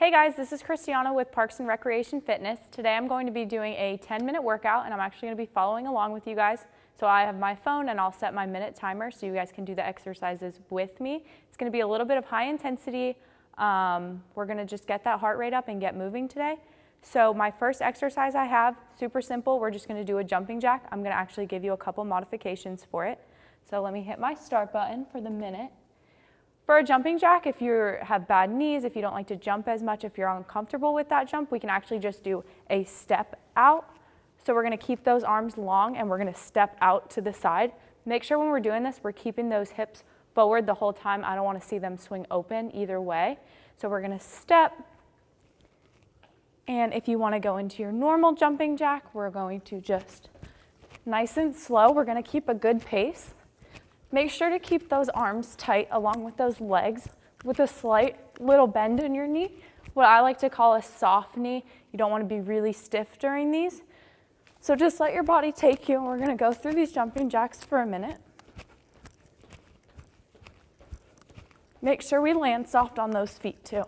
Hey guys, this is Christiana with Parks and Recreation Fitness. Today I'm going to be doing a 10-minute workout and I'm actually going to be following along with you guys. So I have my phone and I'll set my minute timer so you guys can do the exercises with me. It's going to be a little bit of high intensity. We're going to just get that heart rate up and get moving today. So my first exercise I have, super simple, we're just going to do a jumping jack. I'm going to actually give you a couple modifications for it. So let me hit my start button for the minute. For a jumping jack, if you have bad knees, if you don't like to jump as much, if you're uncomfortable with that jump, we can actually just do a step out. So we're going to keep those arms long and we're going to step out to the side. Make sure when we're doing this, we're keeping those hips forward the whole time. I don't want to see them swing open either way. So we're going to step. And if you want to go into your normal jumping jack, we're going to just nice and slow. We're going to keep a good pace. Make sure to keep those arms tight along with those legs with a slight little bend in your knee, what I like to call a soft knee. You don't want to be really stiff during these. So just let your body take you, and we're going to go through these jumping jacks for a minute. Make sure we land soft on those feet too.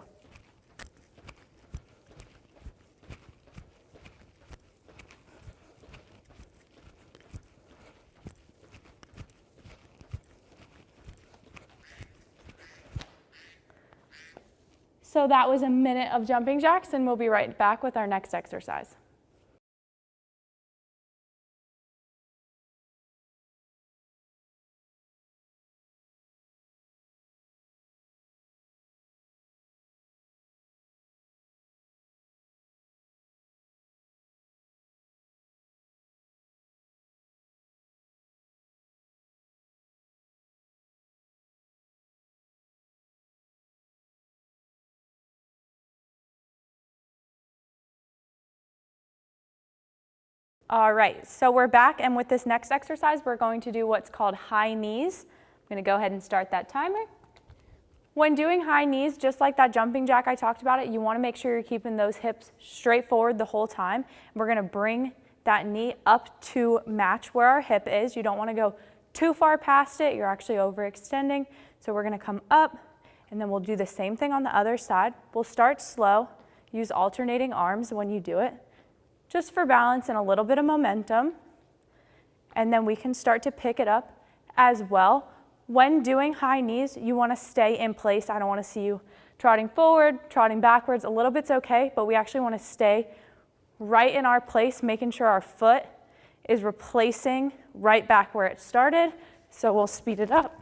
So that was a minute of jumping jacks, and we'll be right back with our next exercise. All right, so we're back, and with this next exercise, we're going to do what's called high knees. I'm going to go ahead and start that timer. When doing high knees, just like that jumping jack I talked about it, you want to make sure you're keeping those hips straight forward the whole time. We're going to bring that knee up to match where our hip is. You don't want to go too far past it. You're actually overextending. So we're going to come up, and then we'll do the same thing on the other side. We'll start slow. Use alternating arms when you do it, just for balance and a little bit of momentum. And then we can start to pick it up as well. When doing high knees, you want to stay in place. I don't want to see you trotting forward, trotting backwards. A little bit's okay, but we actually want to stay right in our place, making sure our foot is replacing right back where it started. So we'll speed it up.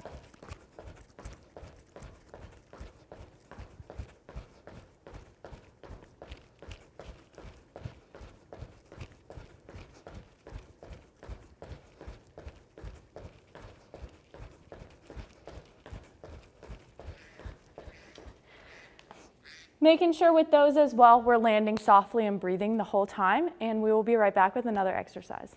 Making sure with those as well, we're landing softly and breathing the whole time, and we will be right back with another exercise.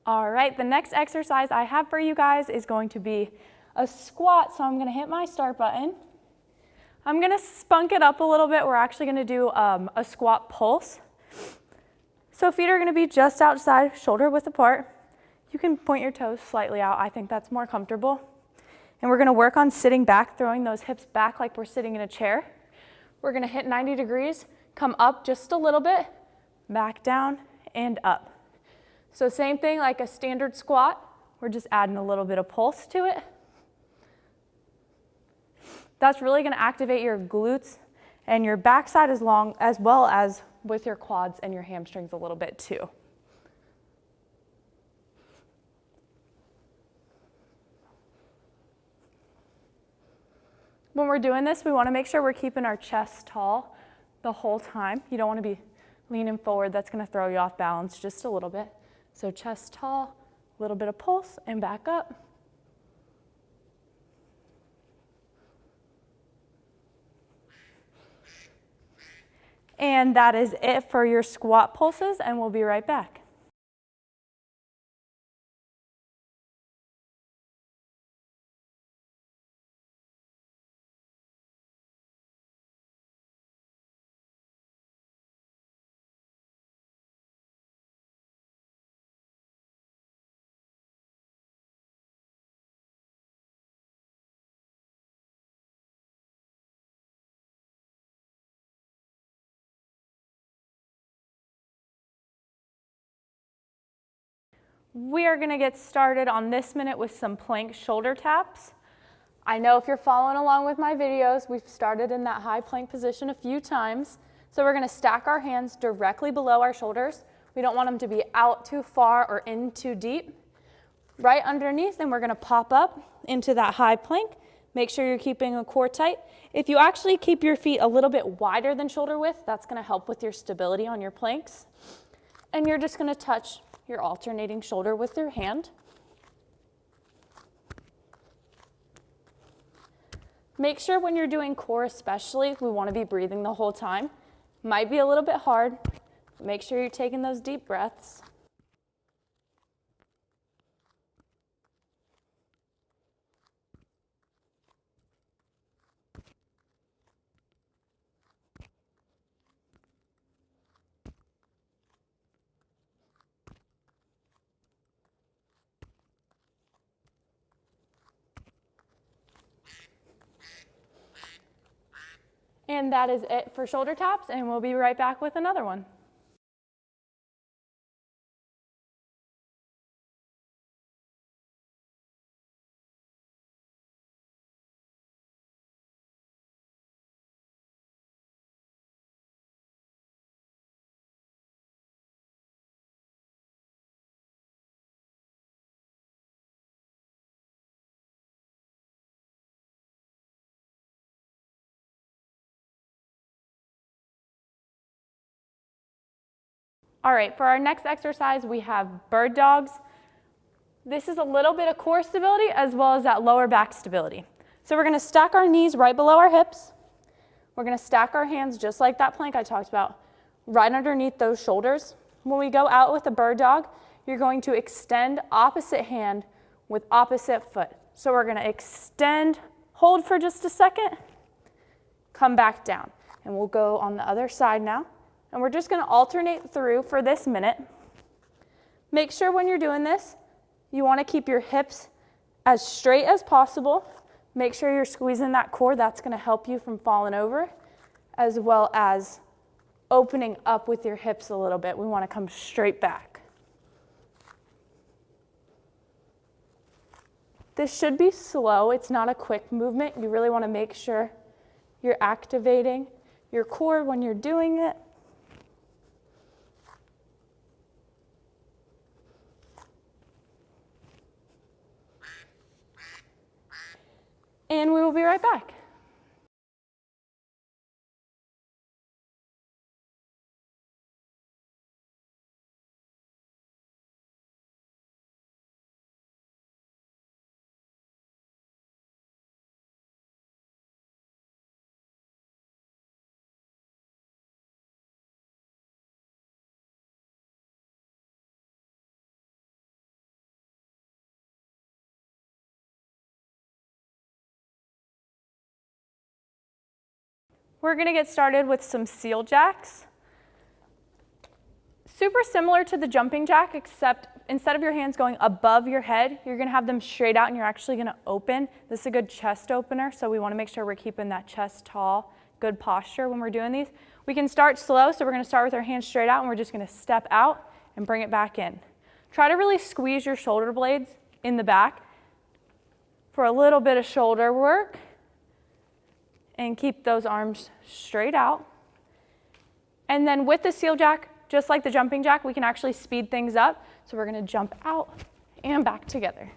All right, the next exercise I have for you guys is going to be a squat. So I'm going to hit my start button. I'm going to spunk it up a little bit. We're actually going to do a squat pulse. So feet are going to be just outside, shoulder width apart. You can point your toes slightly out. I think that's more comfortable. And we're going to work on sitting back, throwing those hips back like we're sitting in a chair. We're going to hit 90 degrees, come up just a little bit, back down and up. So same thing like a standard squat, we're just adding a little bit of pulse to it. That's really going to activate your glutes and your backside as well as with your quads and your hamstrings a little bit too. When we're doing this, we want to make sure we're keeping our chest tall the whole time. You don't want to be leaning forward. That's going to throw you off balance just a little bit. So chest tall, a little bit of pulse, and back up. And that is it for your squat pulses, and we'll be right back. We are going to get started on this minute with some plank shoulder taps. I know if you're following along with my videos, we've started in that high plank position a few times. So we're going to stack our hands directly below our shoulders. We don't want them to be out too far or in too deep. Right underneath, and we're going to pop up into that high plank. Make sure you're keeping the core tight. If you actually keep your feet a little bit wider than shoulder width, that's going to help with your stability on your planks. And you're just going to touch your alternating shoulder with your hand. Make sure when you're doing core especially, we want to be breathing the whole time. Might be a little bit hard. Make sure you're taking those deep breaths. And that is it for shoulder taps, and we'll be right back with another one. All right, for our next exercise, we have bird dogs. This is a little bit of core stability as well as that lower back stability. So we're going to stack our knees right below our hips. We're going to stack our hands just like that plank I talked about, right underneath those shoulders. When we go out with a bird dog, you're going to extend opposite hand with opposite foot. So we're going to extend, hold for just a second, come back down. And we'll go on the other side now. And we're just going to alternate through for this minute. Make sure when you're doing this, you want to keep your hips as straight as possible. Make sure you're squeezing that core. That's going to help you from falling over, as well as opening up with your hips a little bit. We want to come straight back. This should be slow. It's not a quick movement. You really want to make sure you're activating your core when you're doing it. And we will be right back. We're going to get started with some seal jacks. Super similar to the jumping jack, except instead of your hands going above your head, you're going to have them straight out and you're actually going to open. This is a good chest opener, so we want to make sure we're keeping that chest tall, good posture when we're doing these. We can start slow, so we're going to start with our hands straight out and we're just going to step out and bring it back in. Try to really squeeze your shoulder blades in the back for a little bit of shoulder work. And keep those arms straight out. And then with the seal jack, just like the jumping jack, we can actually speed things up. So we're going to jump out and back together.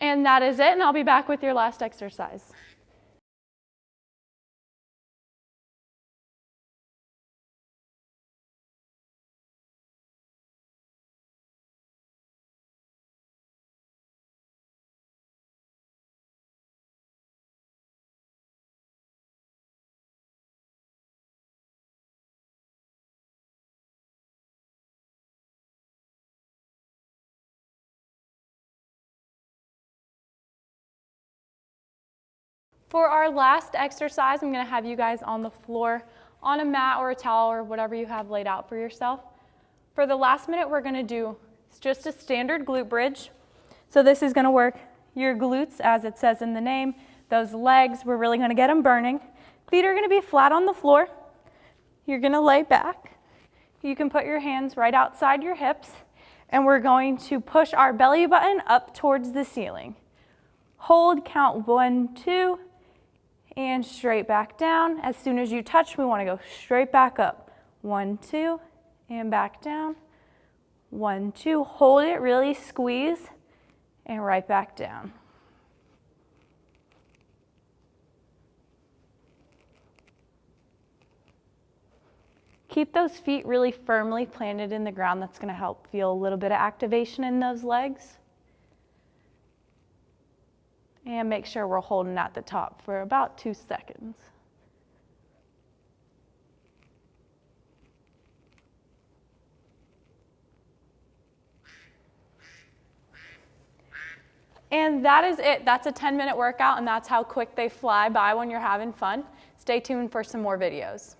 And that is it, and I'll be back with your last exercise. For our last exercise, I'm going to have you guys on the floor on a mat or a towel or whatever you have laid out for yourself. For the last minute, we're going to do just a standard glute bridge. So this is going to work your glutes, as it says in the name. Those legs, we're really going to get them burning. Feet are going to be flat on the floor. You're going to lay back. You can put your hands right outside your hips, and we're going to push our belly button up towards the ceiling. Hold, count 1, 2, and straight back down. As soon as you touch, we want to go straight back up. 1, 2, and back down. 1, 2, hold it, really squeeze, and right back down. Keep those feet really firmly planted in the ground. That's going to help feel a little bit of activation in those legs. And make sure we're holding at the top for about 2 seconds. And that is it. That's a 10-minute workout, and that's how quick they fly by when you're having fun. Stay tuned for some more videos.